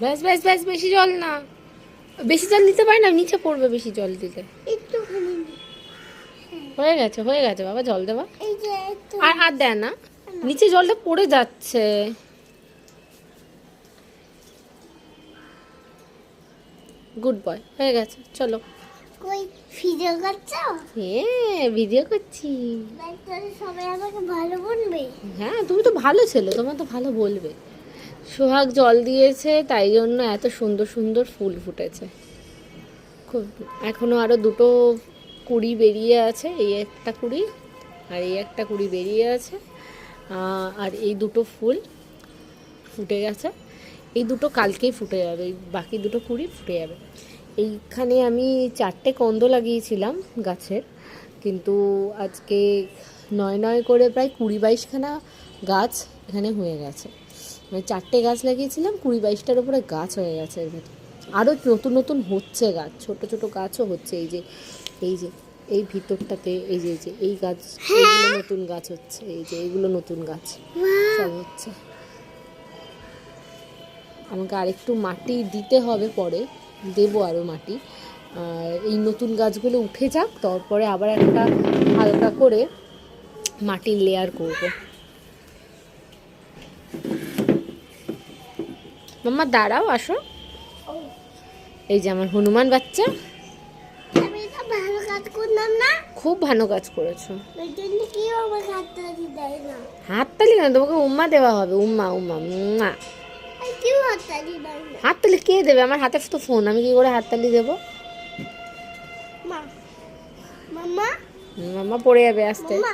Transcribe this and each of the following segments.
ব্যাস ব্যাস ব্যাস, বেশি জল না, বেশি জল দিতে পারি না, নিচে পড়বে বেশি জল দিলে। হয়ে গেছে হয়ে গেছে বাবা, জল দেওয়া আর আর দেয় না, নিচে জলটা পড়ে যাচ্ছে। গুড বয়, হয়ে গেছে, চলো। ভিডিও করছো? হ্যাঁ ভিডিও করছি। সবাই আমাকে ভালো বলবে। হ্যাঁ তুমি তো ভালো ছেলে, তোমার তো ভালো বলবে। সোহাগ জল দিয়েছে তাই জন্য এত সুন্দর সুন্দর ফুল ফুটেছে। খুব, এখনো আরো দুটো কুড়ি বেরিয়ে আছে, এই একটা কুড়ি আর এই একটা কুড়ি বেরিয়ে আছে। আর এই দুটো ফুল ফুটে গেছে, এই দুটো কালকেই ফুটে যাবে, এই বাকি দুটো কুড়ি ফুটে যাবে। এইখানে আমি 4টে কন্দ লাগিয়েছিলাম গাছের, কিন্তু আজকে 9 করে প্রায় 20-22খানা গাছ এখানে হয়ে গেছে। মানে 4টে গাছ লাগিয়েছিলাম, 20-22টার উপরে গাছ হয়ে গেছে এর ভিতরে। আরও নতুন নতুন হচ্ছে গাছ, ছোট ছোট গাছও হচ্ছে। এই যে এই যে এই ভিতরটাতে এই যে এই গাছ, এইগুলো নতুন গাছ হচ্ছে, এই যে এইগুলো নতুন গাছ সব হচ্ছে। আমাকে আরেকটু মাটি দিতে হবে, পরে দেবো আরও মাটি। আর এই নতুন গাছগুলো উঠে যাক, তারপরে আবার একটা হালকা করে মাটির লেয়ার করব। মাম্মা দাঁড়াও, আসো। এই যে আমার হনুমান বাচ্চা। আমি তো ভালো কাজ করলাম না? খুব ভালো কাজ করেছো। ওই জন্য কি আমার হাততালি দেয় না? হাততালি না, তোমাকে উম্মা দেওয়া হবে, উম্মা উম্মা উম্মা। কেউ হাততালি দেয় না। হাততালি কে দেবে? আমার হাতে তো ফোন, আমি কি করে হাততালি দেবো? মা, মাম্মা, মাম্মা পড়ে যাবে আস্তে। মাম্মা,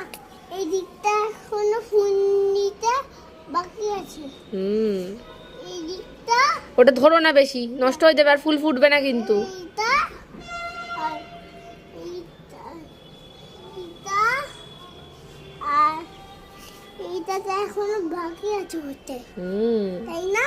এই দিকটা এখনো ফুল নিতে বাকি আছে। এই দিকটা, ওটা ধরো না, বেশি নষ্ট হয়ে যাবে আর ফুল ফুটবে না কিন্তু। এইটা আর এইটা, এইটা আর এইটাতে এখনো বাকি আছে হতে, তাই না?